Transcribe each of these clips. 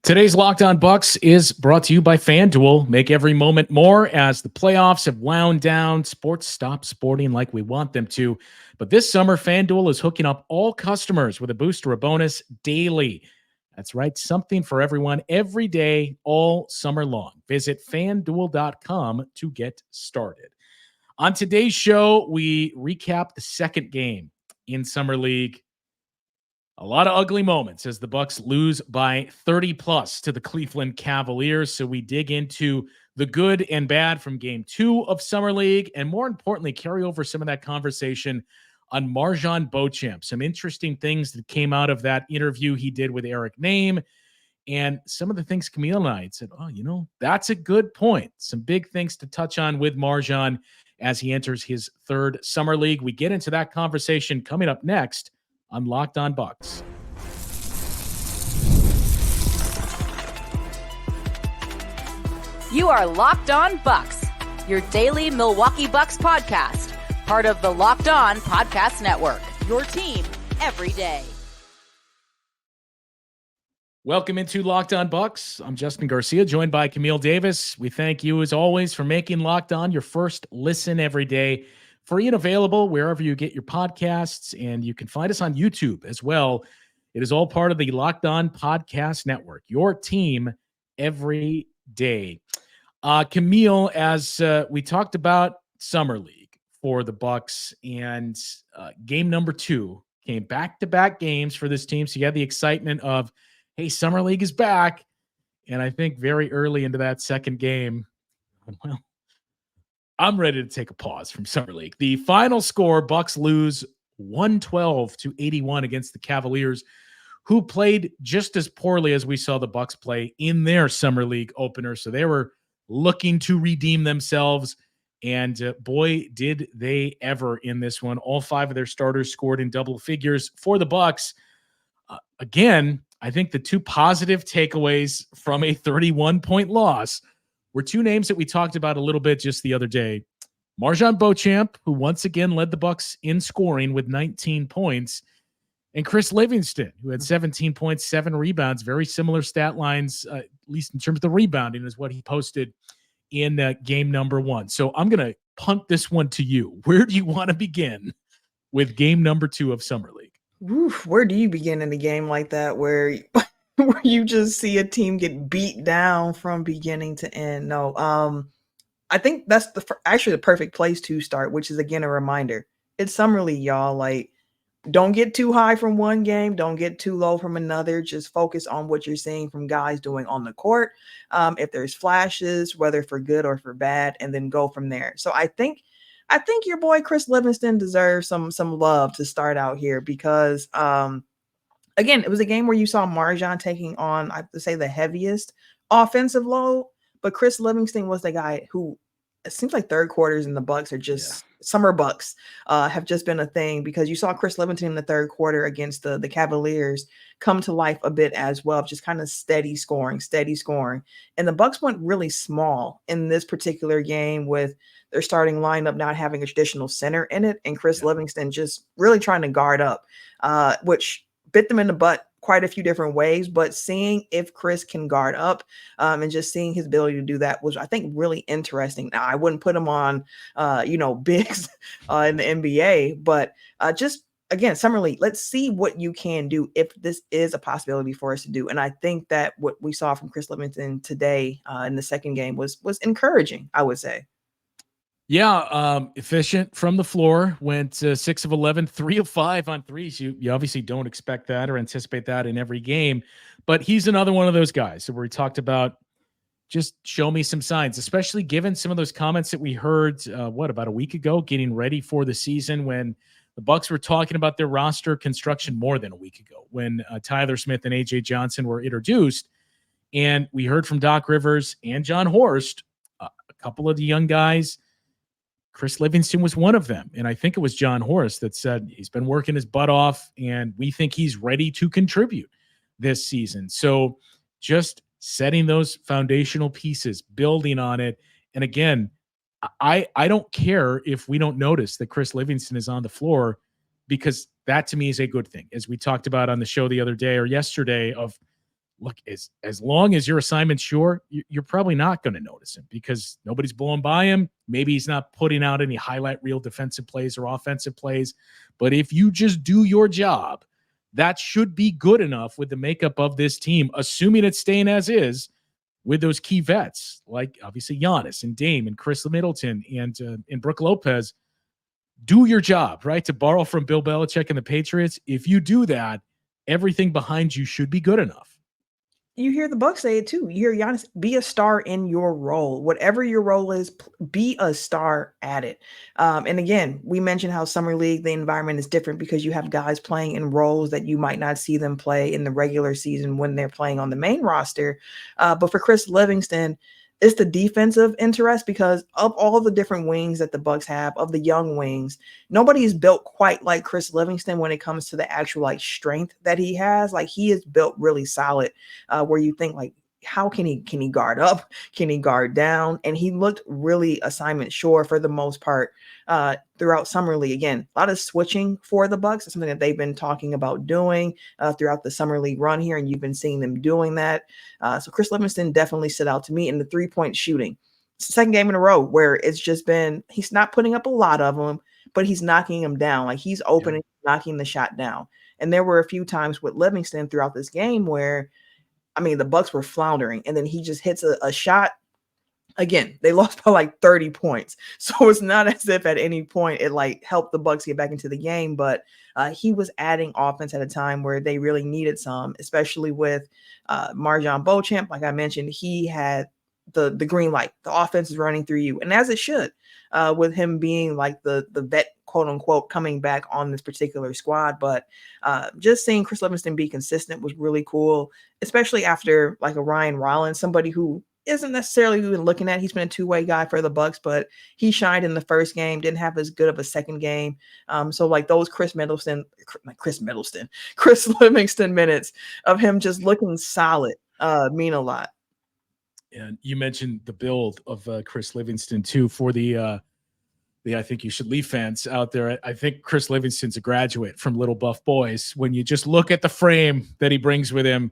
Today's Locked On Bucks is brought to you by FanDuel. Make every moment more as the playoffs have wound down. Sports stop sporting like we want them to. But this summer, FanDuel is hooking up all customers with a boost or a bonus daily. That's right, something for everyone every day, all summer long. Visit FanDuel.com to get started. On today's show, we recap the second game in Summer League. A lot of ugly moments as the Bucks lose by 30 plus to the Cleveland Cavaliers. So we dig into the good and bad from game 2 of Summer League, and more importantly, carry over some of that conversation on MarJon Beauchamp. Some interesting things that came out of that interview he did with Eric Nehm, and some of the things Camille and I said, that's a good point. Some big things to touch on with MarJon as he enters his third Summer League. We get into that conversation coming up next on Locked On Bucks. You are Locked On Bucks, your daily Milwaukee Bucks podcast, part of the Locked On Podcast Network, your team every day. Welcome into Locked On Bucks. I'm Justin Garcia, joined by Camille Davis. We thank you, as always, for making Locked On your first listen every day. Free and available wherever you get your podcasts, and you can find us on YouTube as well. It is all part of the Locked On Podcast Network, your team every day. Camille, as we talked about Summer League for the Bucks, and game number 2 came back-to-back games for this team, so you had the excitement of, hey, Summer League is back, and I think very early into that second game, well, I'm ready to take a pause from Summer League. The final score, Bucks lose 112-81 against the Cavaliers, who played just as poorly as we saw the Bucks play in their Summer League opener. So they were looking to redeem themselves, and boy, did they ever in this one. All 5 of their starters scored in double figures for the Bucks. Again, I think the 2 positive takeaways from a 31-point loss were 2 names that we talked about a little bit just the other day. MarJon Beauchamp, who once again led the Bucks in scoring with 19 points, and Chris Livingston, who had 17 points, 7 rebounds, very similar stat lines, at least in terms of the rebounding, is what he posted in game number 1. So I'm going to punt this one to you. Where do you want to begin with game number 2 of Summer League? Oof, where do you begin in a game like that where you just see a team get beat down from beginning to end? No, I think that's actually the perfect place to start, which is, again, a reminder. It's Summer League, y'all. Like, don't get too high from one game. Don't get too low from another. Just focus on what you're seeing from guys doing on the court. If there's flashes, whether for good or for bad, and then go from there. So I think your boy Chris Livingston deserves some love to start out here because, again, it was a game where you saw MarJon taking on, I have to say, the heaviest offensive load, but Chris Livingston was the guy who, it seems like third quarters in the Bucks are just summer Bucks have just been a thing, because you saw Chris Livingston in the third quarter against the Cavaliers come to life a bit as well, just kind of steady scoring. And the Bucks went really small in this particular game with their starting lineup not having a traditional center in it, and Chris Livingston just really trying to guard up, which bit them in the butt quite a few different ways. But seeing if Chris can guard up and just seeing his ability to do that was, I think, really interesting. Now, I wouldn't put him on, bigs in the NBA, but just, again, Summer League, let's see what you can do if this is a possibility for us to do. And I think that what we saw from Chris Livingston today in the second game was encouraging, I would say. Yeah, efficient from the floor, went 6 of 11, 3 of 5 on threes. You obviously don't expect that or anticipate that in every game, but he's another one of those guys where we talked about just show me some signs, especially given some of those comments that we heard, about a week ago, getting ready for the season, when the Bucks were talking about their roster construction more than a week ago, when Tyler Smith and AJ Johnson were introduced. And we heard from Doc Rivers and John Horst, a couple of the young guys. Chris Livingston was one of them. And I think it was John Horst that said he's been working his butt off, and we think he's ready to contribute this season. So just setting those foundational pieces, building on it. And again, I don't care if we don't notice that Chris Livingston is on the floor, because that to me is a good thing. As we talked about on the show the other day or yesterday, of look, as long as your assignment's sure, you're probably not going to notice him because nobody's blowing by him. Maybe he's not putting out any highlight reel defensive plays or offensive plays. But if you just do your job, that should be good enough with the makeup of this team, assuming it's staying as is with those key vets like obviously Giannis and Dame and Chris Middleton and Brooke Lopez. Do your job, right? To borrow from Bill Belichick and the Patriots. If you do that, everything behind you should be good enough. You hear the Bucks say it too. You hear Giannis, be a star in your role. Whatever your role is, be a star at it. And again, we mentioned how Summer League, the environment is different because you have guys playing in roles that you might not see them play in the regular season when they're playing on the main roster. But for Chris Livingston, it's the defensive interest because of all the different wings that the Bucks have, of the young wings, nobody is built quite like Chris Livingston when it comes to the actual like strength that he has. Like he is built really solid, where you think like, how can he guard up? Can he guard down? And he looked really assignment sure for the most part throughout Summer League. Again, a lot of switching for the Bucks. It's something that they've been talking about doing throughout the Summer League run here, and you've been seeing them doing that. So Chris Livingston definitely stood out to me in the 3-point shooting. It's the second game in a row where it's just been, he's not putting up a lot of them, but he's knocking them down. Like he's opening, knocking the shot down. And there were a few times with Livingston throughout this game where, I mean, the Bucks were floundering, and then he just hits a shot. Again, they lost by like 30 points. So it's not as if at any point it like helped the Bucks get back into the game, but he was adding offense at a time where they really needed some, especially with MarJon Beauchamp. Like I mentioned, he had the green light. The offense is running through you, and as it should, with him being like the vet, quote unquote, coming back on this particular squad. But just seeing Chris Livingston be consistent was really cool, especially after like a Ryan Rollins, somebody who isn't necessarily even looking at. He's been a two-way guy for the Bucks, but he shined in the first game, didn't have as good of a second game. So like those Chris Livingston minutes of him just looking solid mean a lot. And you mentioned the build of Chris Livingston too for the I think you should leave fans out there. I think Chris Livingston's a graduate from Little Buff Boys. When you just look at the frame that he brings with him,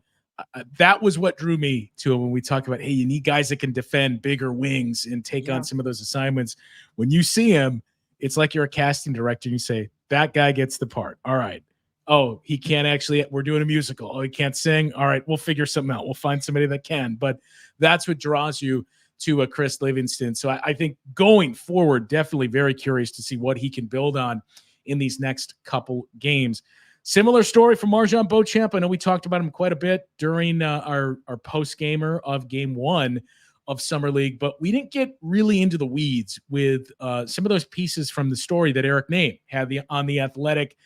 that was what drew me to him when we talk about, hey, you need guys that can defend bigger wings and take on some of those assignments. When you see him, it's like you're a casting director and you say, that guy gets the part. All right. Oh, he can't actually, we're doing a musical. Oh, he can't sing. All right, we'll figure something out. We'll find somebody that can. But that's what draws you to a Chris Livingston. So I think going forward, definitely very curious to see what he can build on in these next couple games. Similar story from MarJon Beauchamp. I know we talked about him quite a bit during our post-gamer of game one of Summer League, but we didn't get really into the weeds with some of those pieces from the story that Eric Nehm had on The Athletic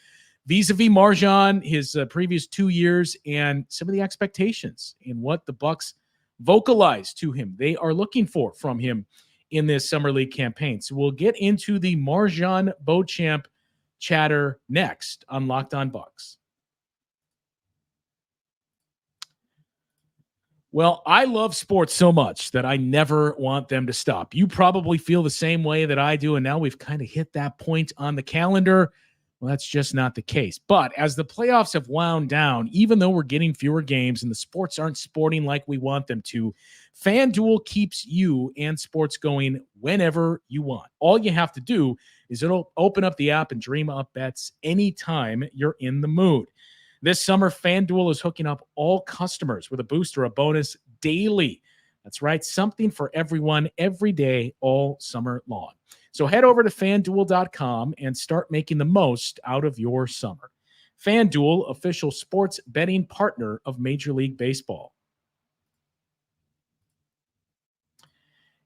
vis-a-vis MarJon, his previous 2 years, and some of the expectations and what the Bucks vocalized to him they are looking for from him in this Summer League campaign. So we'll get into the MarJon Beauchamp chatter next on Locked On Bucks. Well, I love sports so much that I never want them to stop. You probably feel the same way that I do, and now we've kind of hit that point on the calendar. Well, that's just not the case. But as the playoffs have wound down, even though we're getting fewer games and the sports aren't sporting like we want them to, FanDuel keeps you and sports going whenever you want. All you have to do is it'll open up the app and dream up bets anytime you're in the mood. This summer, FanDuel is hooking up all customers with a boost or a bonus daily. That's right, something for everyone every day all summer long. So head over to FanDuel.com and start making the most out of your summer. FanDuel, official sports betting partner of Major League Baseball.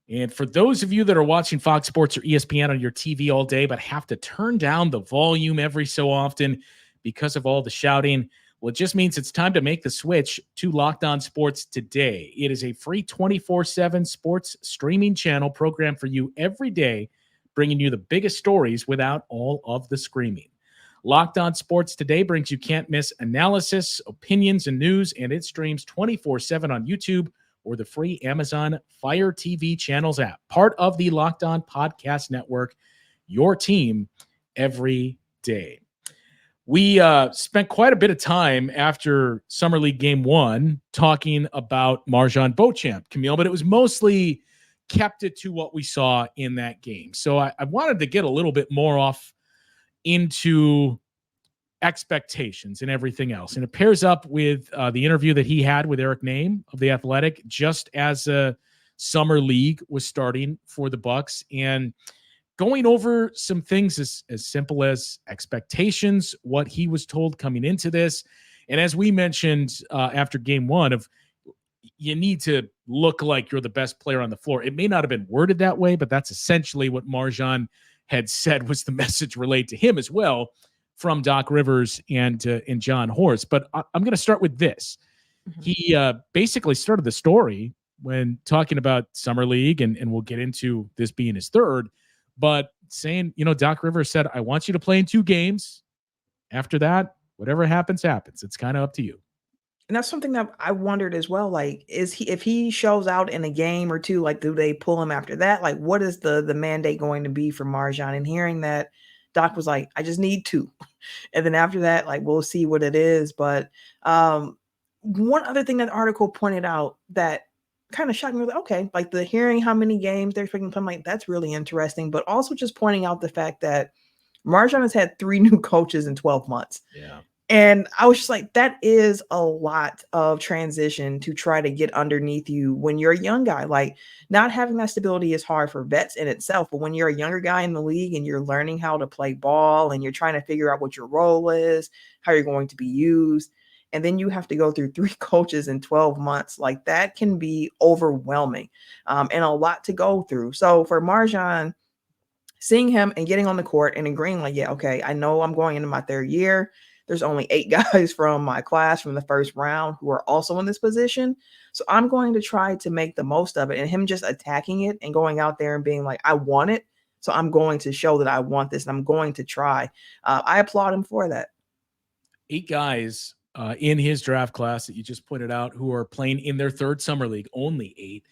And for those of you that are watching Fox Sports or ESPN on your TV all day but have to turn down the volume every so often because of all the shouting, well, it just means it's time to make the switch to Locked On Sports today. It is a free 24/7 sports streaming channel programmed for you every day, bringing you the biggest stories without all of the screaming. Locked On Sports Today brings you can't-miss analysis, opinions, and news, and it streams 24/7 on YouTube or the free Amazon Fire TV channels app, part of the Locked On Podcast Network, your team every day. We spent quite a bit of time after Summer League Game 1 talking about MarJon Beauchamp, Camille, but it was mostly kept it to what we saw in that game. So I wanted to get a little bit more off into expectations and everything else. And it pairs up with the interview that he had with Eric Nehm of The Athletic just as a Summer League was starting for the Bucks, and going over some things as simple as expectations, what he was told coming into this. And as we mentioned after game 1 of, you need to look like you're the best player on the floor. It may not have been worded that way, but that's essentially what MarJon had said was the message relayed to him as well from Doc Rivers and John Horst. But I'm going to start with this. Mm-hmm. He basically started the story when talking about Summer League, and we'll get into this being his third, but saying, Doc Rivers said, I want you to play in 2 games. After that, whatever happens, happens. It's kind of up to you. And that's something that I wondered as well. Like, if he shows out in a game or 2, like, do they pull him after that? Like, what is the mandate going to be for MarJon? And hearing that Doc was like, I just need 2. And then after that, like, we'll see what it is. But one other thing that article pointed out that kind of shocked me, like, okay, like the hearing how many games they're expecting to play, I'm like, that's really interesting. But also just pointing out the fact that MarJon has had 3 new coaches in 12 months. Yeah. And I was just like, that is a lot of transition to try to get underneath you when you're a young guy. Like, not having that stability is hard for vets in itself. But when you're a younger guy in the league and you're learning how to play ball and you're trying to figure out what your role is, how you're going to be used, and then you have to go through 3 coaches in 12 months, like, that can be overwhelming and a lot to go through. So for MarJon, seeing him and getting on the court and agreeing, like, yeah, okay, I know I'm going into my 3rd year. There's only 8 guys from my class from the first round who are also in this position. So I'm going to try to make the most of it. And him just attacking it and going out there and being like, I want it. So I'm going to show that I want this and I'm going to try. I applaud him for that. 8 guys in his draft class that you just pointed out who are playing in their 3rd Summer League, only 8.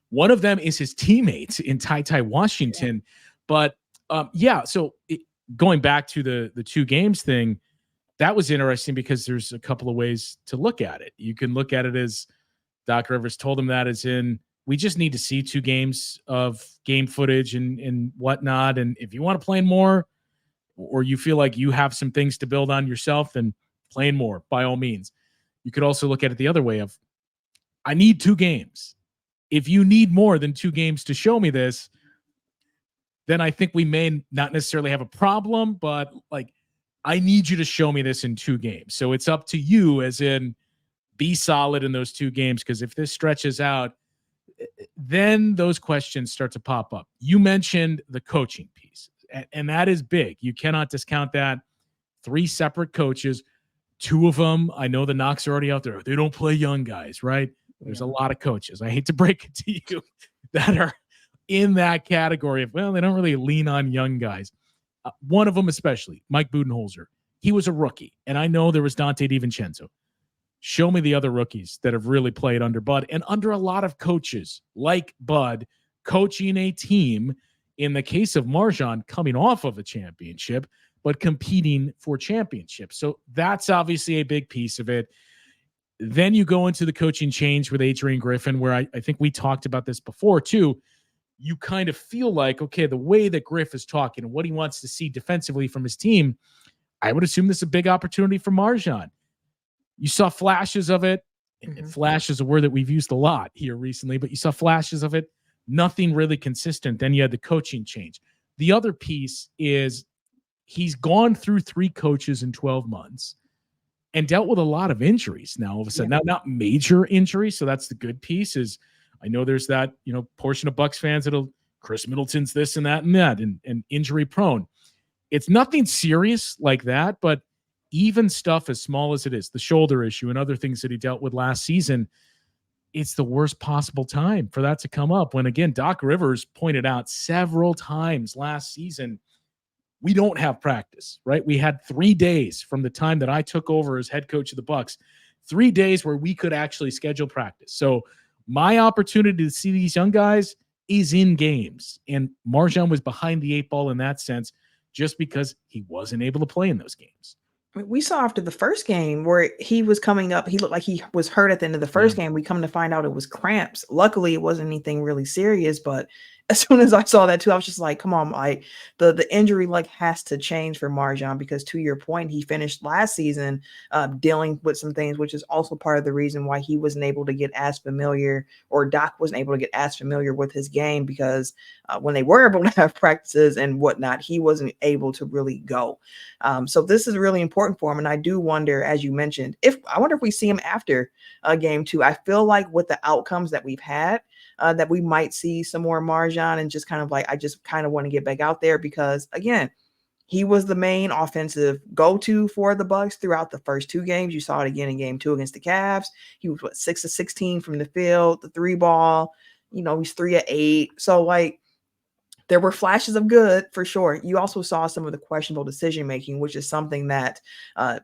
One of them is his teammates in Ty Washington. Yeah. But so going back to the 2 games thing, that was interesting because there's a couple of ways to look at it. You can look at it as Doc Rivers told him that, as in, we just need to see 2 games of game footage and whatnot. And if you want to play more, or you feel like you have some things to build on yourself, then playing more, by all means. You could also look at it the other way of, I need 2 games. If you need more than 2 games to show me this, then I think we may not necessarily have a problem, but like, I need you to show me this in 2 games. So it's up to you, as in, be solid in those 2 games. Because if this stretches out, then those questions start to pop up. You mentioned the coaching piece, and that is big. You cannot discount that. 3 separate coaches, 2 of them, I know the knocks are already out there. They don't play young guys, right? There's a lot of coaches, I hate to break it to you, that are in that category of, well, they don't really lean on young guys. One of them especially, Mike Budenholzer. He was a rookie, and I know there was Dante DiVincenzo. Show me the other rookies that have really played under Bud and under a lot of coaches like Bud, coaching a team, in the case of MarJon, coming off of a championship, but competing for championships. So that's obviously a big piece of it. Then you go into the coaching change with Adrian Griffin, where I think we talked about this before too. You kind of feel like, okay, the way that Griff is talking and what he wants to see defensively from his team, I would assume this is a big opportunity for MarJon. You saw flashes of it. And flash is a word that we've used a lot here recently, but you saw flashes of it. Nothing really consistent. Then you had the coaching change. The other piece is he's gone through 3 coaches in 12 months and dealt with a lot of injuries now all of a sudden. Now, not major injuries, so that's the good piece. Is I know there's that, portion of Bucks fans that'll, Chris Middleton's this and that and injury prone. It's nothing serious like that, but even stuff as small as it is, the shoulder issue and other things that he dealt with last season, it's the worst possible time for that to come up. When, again, Doc Rivers pointed out several times last season, we don't have practice, right? We had 3 days from the time that I took over as head coach of the Bucks, 3 days where we could actually schedule practice. So my opportunity to see these young guys is in games. And MarJon was behind the 8 ball in that sense, just because he wasn't able to play in those games. I mean, we saw after the first game where he was coming up, he looked like he was hurt at the end of the Yeah. first game. We come to find out it was cramps. Luckily, it wasn't anything really serious, but as soon as I saw that too, I was just like, come on, like the injury like has to change for MarJon because to your point, he finished last season dealing with some things, which is also part of the reason why he wasn't able to get as familiar or Doc wasn't able to get as familiar with his game because when they were able to have practices and whatnot, he wasn't able to really go. So this is really important for him. And I do wonder, as you mentioned, I wonder if we see him after game two. I feel like with the outcomes that we've had, that we might see some more MarJon and just kind of like, I just kind of want to get back out there because again, he was the main offensive go-to for the Bucks throughout the first two games. You saw it again in game two against the Cavs. He was 6 of 16 from the field, the three ball, he's 3 of 8. So like, there were flashes of good for sure. You also saw some of the questionable decision making, which is something that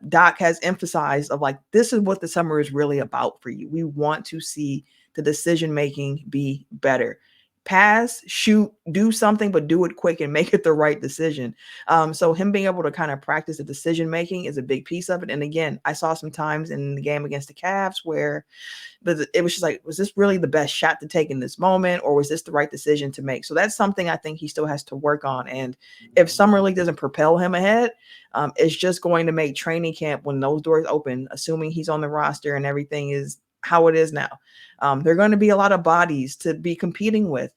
Doc has emphasized of like, this is what the summer is really about for you. We want to see the decision making be better. Pass, shoot, do something, but do it quick and make it the right decision. So him being able to kind of practice the decision making is a big piece of it. And again, I saw some times in the game against the Cavs where but it was just like, was this really the best shot to take in this moment, or was this the right decision to make? So that's something I think he still has to work on. And if Summer League doesn't propel him ahead, it's just going to make training camp when those doors open, assuming he's on the roster and everything is how it is now. There are going to be a lot of bodies to be competing with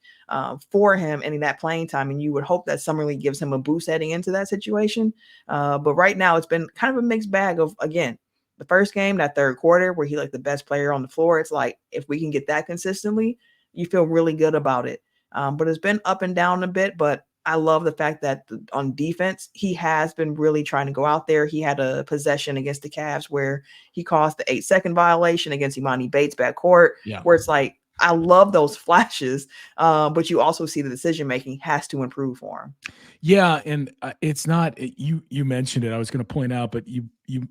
for him and in that playing time. And you would hope that Summer League gives him a boost heading into that situation. But right now it's been kind of a mixed bag of, again, the first game, that third quarter where he like the best player on the floor. It's like, if we can get that consistently, you feel really good about it. But it's been up and down a bit, but I love the fact that on defense, he has been really trying to go out there. He had a possession against the Cavs where he caused the 8-second violation against Imani Bates backcourt, where it's like, I love those flashes, but you also see the decision-making has to improve for him. Yeah, and it's not you mentioned it. I was going to point out, but you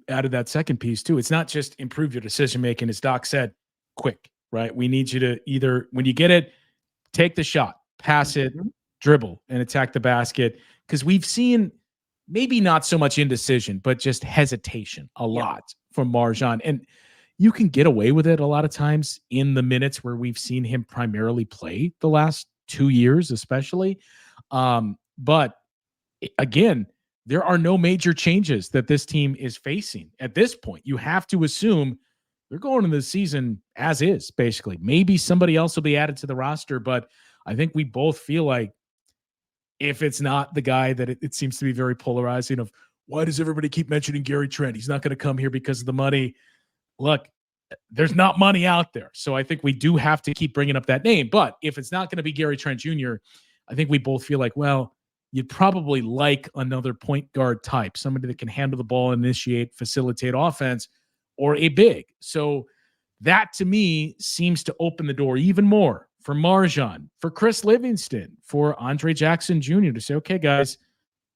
added that second piece too. It's not just improve your decision making, as Doc said, quick, right? We need you to either when you get it, take the shot, pass it, dribble, and attack the basket. Because we've seen maybe not so much indecision, but just hesitation a lot from MarJon, and you can get away with it a lot of times in the minutes where we've seen him primarily play the last 2 years, especially. But again, there are no major changes that this team is facing at this point. You have to assume they're going into the season as is, basically. Maybe somebody else will be added to the roster, but I think we both feel like if it's not the guy that it seems to be very polarizing of why does everybody keep mentioning Gary Trent? He's not going to come here because of the money. Look, there's not money out there. So I think we do have to keep bringing up that name. But if it's not going to be Gary Trent Jr., I think we both feel like, well, you'd probably like another point guard type, somebody that can handle the ball, initiate, facilitate offense, or a big. So that to me seems to open the door even more for MarJon, for Chris Livingston, for Andre Jackson Jr. to say, okay, guys,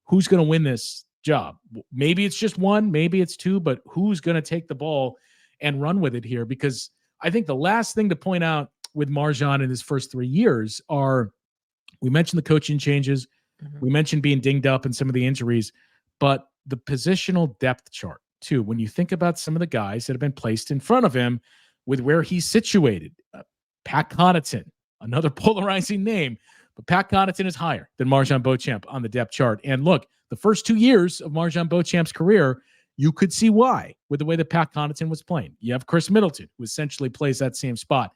who's going to win this job? Maybe it's just one, maybe it's two, but who's going to take the ball and run with it here? Because I think the last thing to point out with MarJon in his first 3 years are, we mentioned the coaching changes. We mentioned being dinged up and some of the injuries, but the positional depth chart too. When you think about some of the guys that have been placed in front of him with where he's situated, Pat Connaughton, another polarizing name, but Pat Connaughton is higher than MarJon Beauchamp on the depth chart. And look, the first 2 years of MarJon Beauchamp's career, you could see why with the way that Pat Connaughton was playing. You have Chris Middleton, who essentially plays that same spot.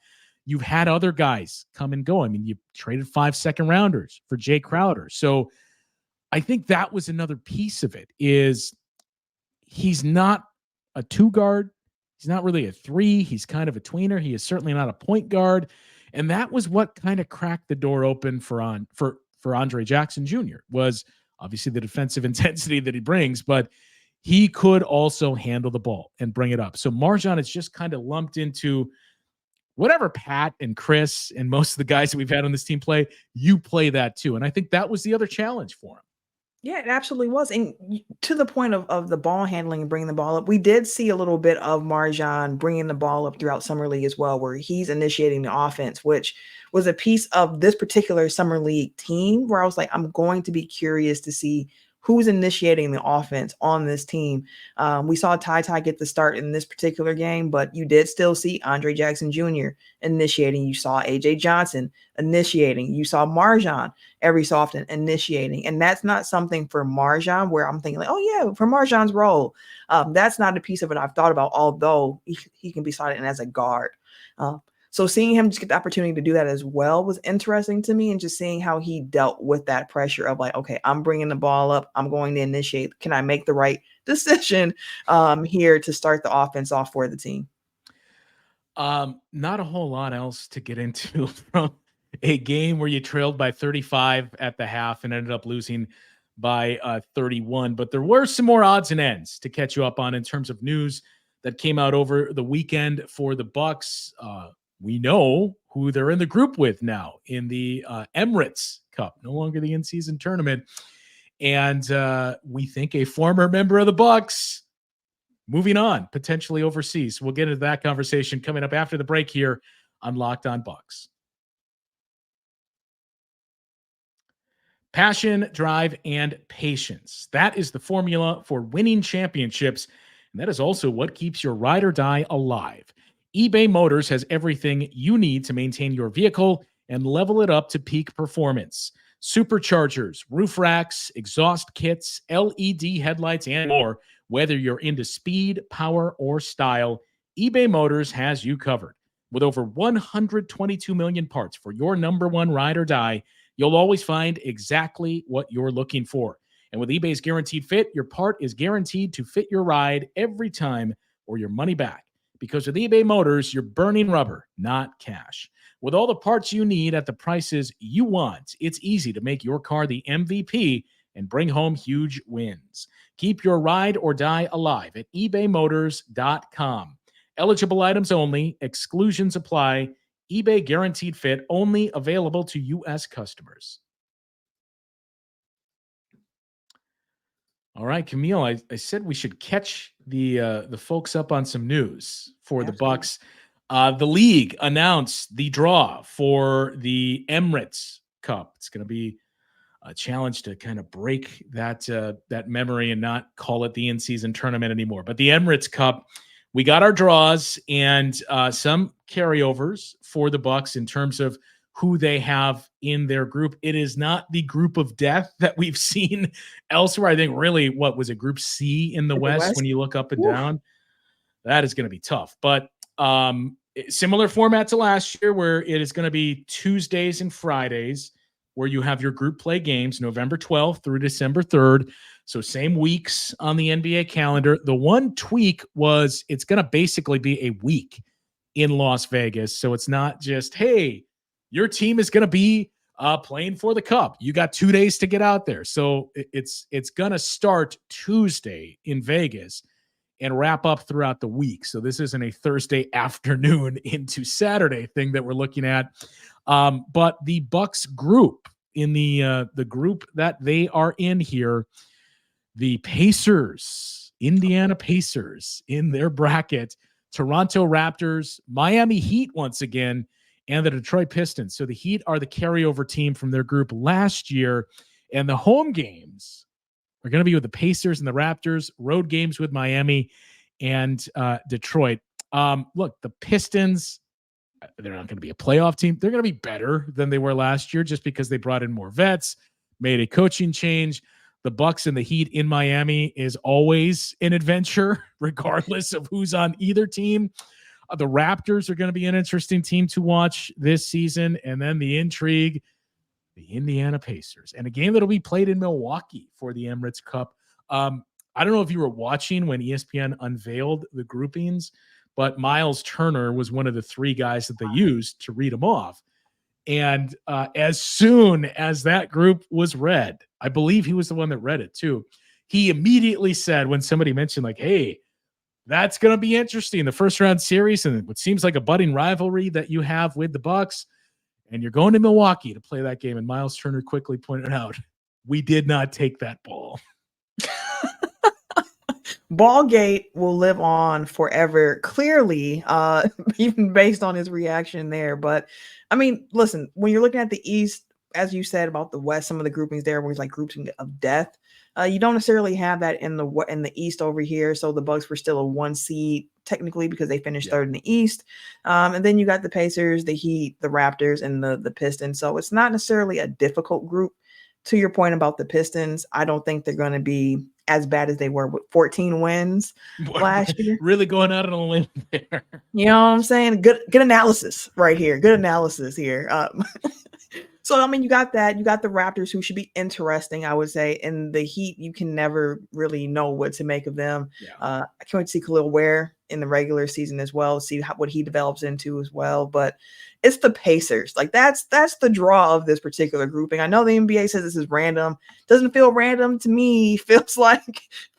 You've had other guys come and go. I mean, you traded 5 second-rounders for Jay Crowder. So I think that was another piece of it, is he's not a 2-guard. He's not really a 3. He's kind of a tweener. He is certainly not a point guard. And that was what kind of cracked the door open for Andre Jackson Jr. was obviously the defensive intensity that he brings, but he could also handle the ball and bring it up. So MarJon is just kind of lumped into whatever Pat and Chris and most of the guys that we've had on this team play, you play that too. And I think that was the other challenge for him. Yeah, it absolutely was. And to the point of the ball handling and bringing the ball up, we did see a little bit of MarJon bringing the ball up throughout Summer League as well, where he's initiating the offense, which was a piece of this particular Summer League team where I was like, I'm going to be curious to see who's initiating the offense on this team. We saw Ty get the start in this particular game, but you did still see Andre Jackson Jr. initiating. You saw AJ Johnson initiating. You saw MarJon every so often initiating. And that's not something for MarJon where I'm thinking like, oh yeah, for MarJon's role. That's not a piece of it I've thought about, although he can be slotted in as a guard. So seeing him just get the opportunity to do that as well was interesting to me, and just seeing how he dealt with that pressure of like, okay, I'm bringing the ball up. I'm going to initiate. Can I make the right decision here to start the offense off for the team? Not a whole lot else to get into from a game where you trailed by 35 at the half and ended up losing by 31. But there were some more odds and ends to catch you up on in terms of news that came out over the weekend for the Bucks. We know who they're in the group with now in the Emirates Cup, no longer the in-season tournament. And we think a former member of the Bucks moving on, potentially overseas. We'll get into that conversation coming up after the break here on Locked On Bucks. Passion, drive, and patience. That is the formula for winning championships. And that is also what keeps your ride or die alive. eBay Motors has everything you need to maintain your vehicle and level it up to peak performance. Superchargers, roof racks, exhaust kits, LED headlights, and more. Whether you're into speed, power, or style, eBay Motors has you covered. With over 122 million parts for your number one ride or die, you'll always find exactly what you're looking for. And with eBay's Guaranteed Fit, your part is guaranteed to fit your ride every time or your money back. Because with eBay Motors, you're burning rubber, not cash. With all the parts you need at the prices you want, it's easy to make your car the MVP and bring home huge wins. Keep your ride or die alive at ebaymotors.com. Eligible items only. Exclusions apply. eBay Guaranteed Fit only available to U.S. customers. All right, Camille, I said we should catch the folks up on some news for the Bucks. The league announced the draw for the Emirates Cup. It's going to be a challenge to kind of break that memory and not call it the in-season tournament anymore. But the Emirates Cup, we got our draws and some carryovers for the Bucks in terms of who they have in their group. It is not the group of death that we've seen elsewhere. I think really, what was it, Group C in the West when you look up and down? That is going to be tough. But similar format to last year, where it is going to be Tuesdays and Fridays, where you have your group play games, November 12th through December 3rd. So same weeks on the NBA calendar. The one tweak was it's going to basically be a week in Las Vegas. So it's not just, hey, your team is going to be playing for the Cup. You got 2 days to get out there. So it's going to start Tuesday in Vegas and wrap up throughout the week. So this isn't a Thursday afternoon into Saturday thing that we're looking at. But the Bucks group, in the group that they are in here, the Pacers, Indiana Pacers in their bracket, Toronto Raptors, Miami Heat once again, and the Detroit Pistons. So the Heat are the carryover team from their group last year, and the home games are going to be with the Pacers and the Raptors, road games with Miami and Detroit. Look, the Pistons, they're not going to be a playoff team. They're going to be better than they were last year just because they brought in more vets, made a coaching change. The Bucks and the Heat in Miami is always an adventure, regardless of who's on either team. The Raptors are going to be an interesting team to watch this season. And then the intrigue, the Indiana Pacers, and a game that'll be played in Milwaukee for the Emirates Cup. I don't know if you were watching when ESPN unveiled the groupings, but Miles Turner was one of the three guys that they used to read them off. And as soon as that group was read, I believe he was the one that read it too, he immediately said, when somebody mentioned like, hey, that's going to be interesting, the first round series and what seems like a budding rivalry that you have with the Bucks, and you're going to Milwaukee to play that game. And Miles Turner quickly pointed out, we did not take that ball. Ballgate will live on forever, clearly, even based on his reaction there. But I mean, listen, when you're looking at the East, as you said about the West, some of the groupings there was like grouping of death. You don't necessarily have that in the East over here. So the Bucks were still a 1 seed technically because they finished third in the East. And then you got the Pacers, the Heat, the Raptors, and the Pistons. So it's not necessarily a difficult group. To your point about the Pistons, I don't think they're going to be as bad as they were with 14 wins last year. Really going out on a limb there. You know what I'm saying? Good analysis right here. Good analysis here. So, I mean, you got that. You got the Raptors, who should be interesting, I would say. And the Heat, you can never really know what to make of them. Yeah. I can't wait to see Khalil Ware in the regular season as well, see what he develops into as well. But it's the Pacers. Like, that's the draw of this particular grouping. I know the NBA says this is random. Doesn't feel random to me. Feels like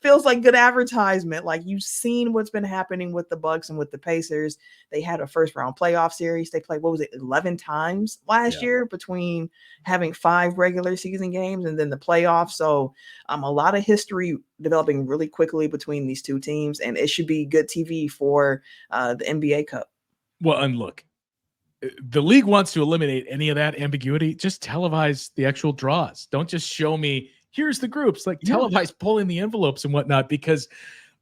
good advertisement. Like, you've seen what's been happening with the Bucks and with the Pacers. They had a first round playoff series. They played, 11 times last year between having 5 regular season games and then the playoffs. So a lot of history developing really quickly between these two teams, and it should be good TV for the NBA Cup. Well, and look, the league wants to eliminate any of that ambiguity. Just televise the actual draws. Don't just show me, here's the groups. Like, televise pulling the envelopes and whatnot, because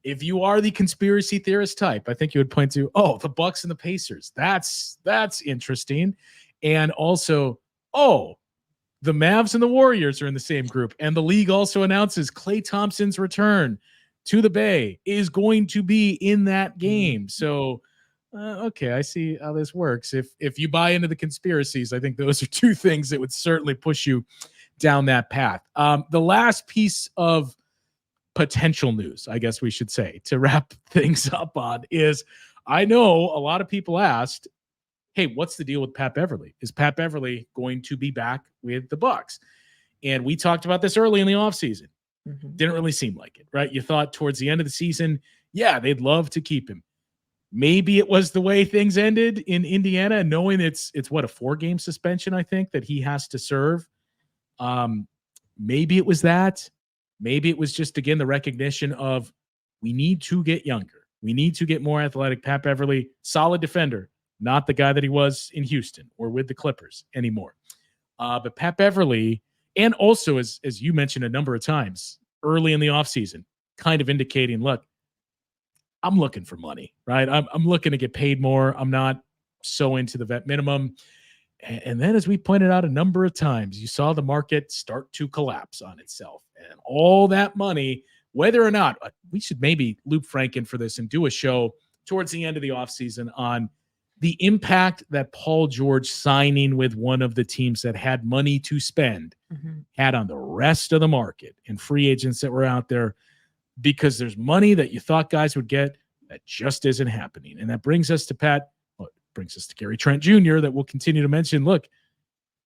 if you are the conspiracy theorist type, I think you would point to, the Bucks and the Pacers. That's interesting. And also, the Mavs and the Warriors are in the same group. And the league also announces Klay Thompson's return to the Bay is going to be in that game. So, okay, I see how this works. If you buy into the conspiracies, I think those are two things that would certainly push you down that path. The last piece of potential news, I guess we should say, to wrap things up on is, I know a lot of people asked, hey, what's the deal with Pat Beverley? Is Pat Beverley going to be back with the Bucks? And we talked about this early in the offseason. Didn't really seem like it, right? You thought towards the end of the season, they'd love to keep him. Maybe it was the way things ended in Indiana, knowing it's what, a 4-game suspension, I think, that he has to serve. Maybe it was that. Maybe it was just, again, the recognition of, we need to get younger. We need to get more athletic. Pat Beverley, solid defender, not the guy that he was in Houston or with the Clippers anymore. But Pat Beverley, and also, as you mentioned a number of times early in the offseason, kind of indicating, look, I'm looking for money, right? I'm looking to get paid more. I'm not so into the vet minimum. And then, as we pointed out a number of times, you saw the market start to collapse on itself. And all that money, whether or not, we should maybe loop Frank in for this and do a show towards the end of the offseason on the impact that Paul George signing with one of the teams that had money to spend had on the rest of the market and free agents that were out there, because there's money that you thought guys would get that just isn't happening. And that brings us to brings us to Gary Trent Jr. that we'll continue to mention. Look,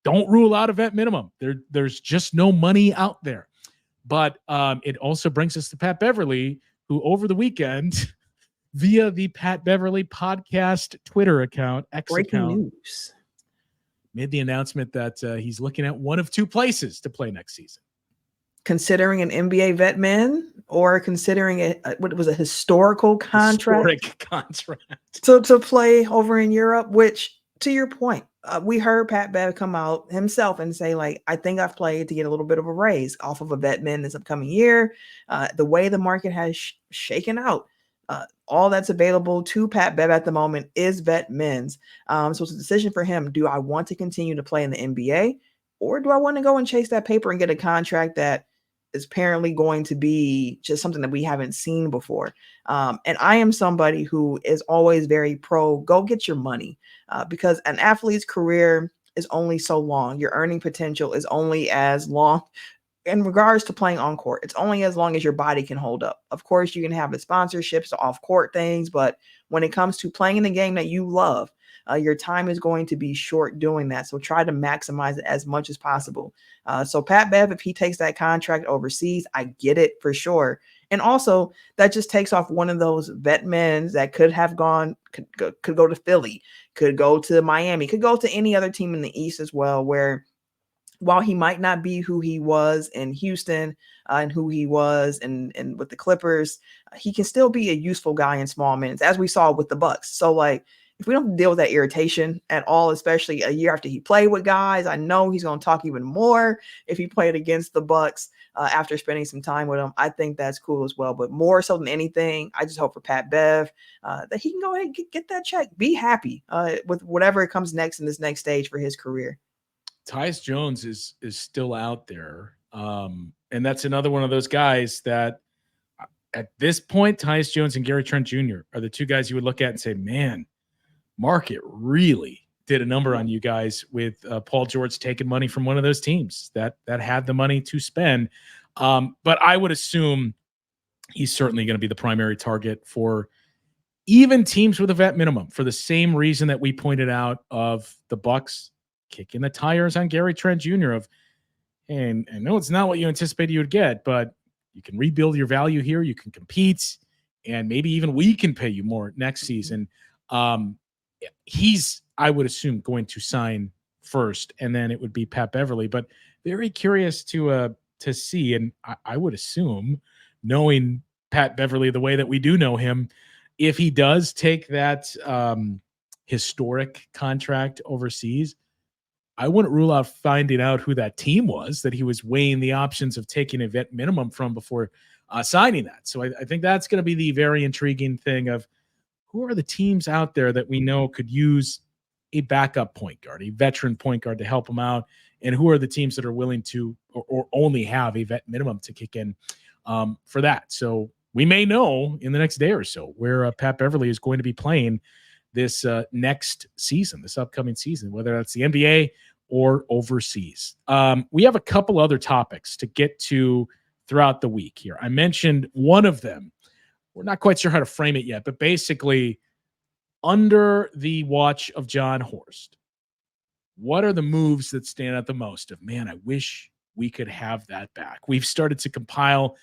don't rule out a vet minimum. There's just no money out there. But it also brings us to Pat Beverley, who over the weekend, via the Pat Beverley podcast Twitter account, Breaking news, made the announcement that he's looking at one of 2 places to play next season. Considering an NBA vet min, or considering what was a historical contract to play over in Europe, which, to your point, we heard Pat Bev come out himself and say, like, I think I've played to get a little bit of a raise off of a vet min this upcoming year. The way the market has shaken out, all that's available to Pat Bev at the moment is vet mins. So it's a decision for him. Do I want to continue to play in the NBA, or do I want to go and chase that paper and get a contract that is apparently going to be just something that we haven't seen before? And I am somebody who is always very pro, go get your money, because an athlete's career is only so long. Your earning potential is only as long. In regards to playing on court, it's only as long as your body can hold up. Of course, you can have the sponsorships, the off-court things, but when it comes to playing in the game that you love, your time is going to be short doing that. So try to maximize it as much as possible. So Pat Bev, if he takes that contract overseas, I get it for sure. And also, that just takes off one of those vet men that could have gone, could go to Philly, could go to Miami, could go to any other team in the East as well, where while he might not be who he was in Houston and who he was and with the Clippers, he can still be a useful guy in small minutes, as we saw with the Bucks. So, like, if we don't deal with that irritation at all, especially a year after he played with guys, I know he's going to talk even more if he played against the Bucks after spending some time with them. I think that's cool as well. But more so than anything, I just hope for Pat Bev that he can go ahead and get that check. Be happy with whatever comes next in this next stage for his career. Tyus Jones is still out there. And that's another one of those guys that at this point, Tyus Jones and Gary Trent Jr. are the two guys you would look at and say, man, market really did a number on you guys with Paul George taking money from one of those teams that had the money to spend. But I would assume he's certainly going to be the primary target for even teams with a vet minimum, for the same reason that we pointed out of the Bucks kicking the tires on Gary Trent Jr. of, and I know it's not what you anticipated you would get, but you can rebuild your value here. You can compete, and maybe even we can pay you more next season. He's, I would assume, going to sign first, and then it would be Pat Beverly. But very curious to see, and I would assume, knowing Pat Beverly the way that we do know him, if he does take that historic contract overseas, I wouldn't rule out finding out who that team was that he was weighing the options of taking a vet minimum from before signing that. So I think that's going to be the very intriguing thing of who are the teams out there that we know could use a backup point guard, a veteran point guard to help them out, and who are the teams that are willing to or only have a vet minimum to kick in for that. So we may know in the next day or so where Pat Beverly is going to be playing this next season, this upcoming season, whether that's the NBA or overseas. We have a couple other topics to get to throughout the week here. I mentioned one of them. We're not quite sure how to frame it yet, but basically, under the watch of John Horst, what are the moves that stand out the most of, man, I wish we could have that back? We've started to compile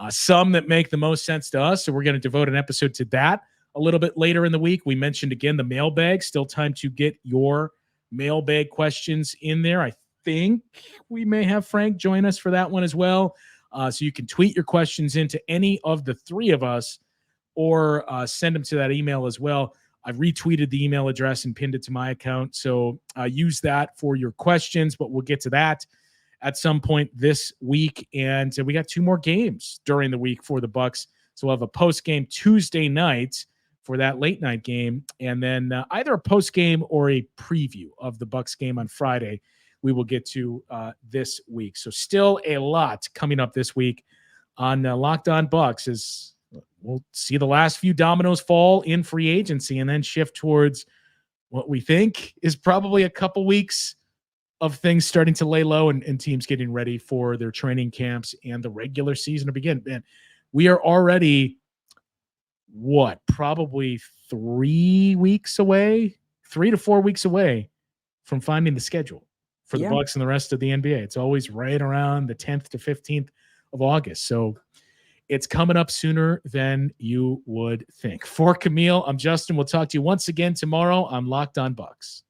some that make the most sense to us, so we're going to devote an episode to that a little bit later in the week. We mentioned again the mailbag. Still time to get your mailbag questions in there. I think we may have Frank join us for that one as well. So you can tweet your questions into any of the three of us or send them to that email as well. I've retweeted the email address and pinned it to my account. So use that for your questions, but we'll get to that at some point this week. And we got 2 more games during the week for the Bucks. So we'll have a post-game Tuesday night for that late night game, and then either a post game or a preview of the Bucks game on Friday we will get to this week. So still a lot coming up this week on Locked On Bucks, as we'll see the last few dominoes fall in free agency and then shift towards what we think is probably a couple weeks of things starting to lay low and teams getting ready for their training camps and the regular season to begin. Man, we are already probably 3 weeks away, 3 to 4 weeks away from finding the schedule for the Bucks and the rest of the NBA. It's always right around the 10th to 15th of August. So it's coming up sooner than you would think. For Camille, I'm Justin. We'll talk to you once again tomorrow on Locked On Bucks.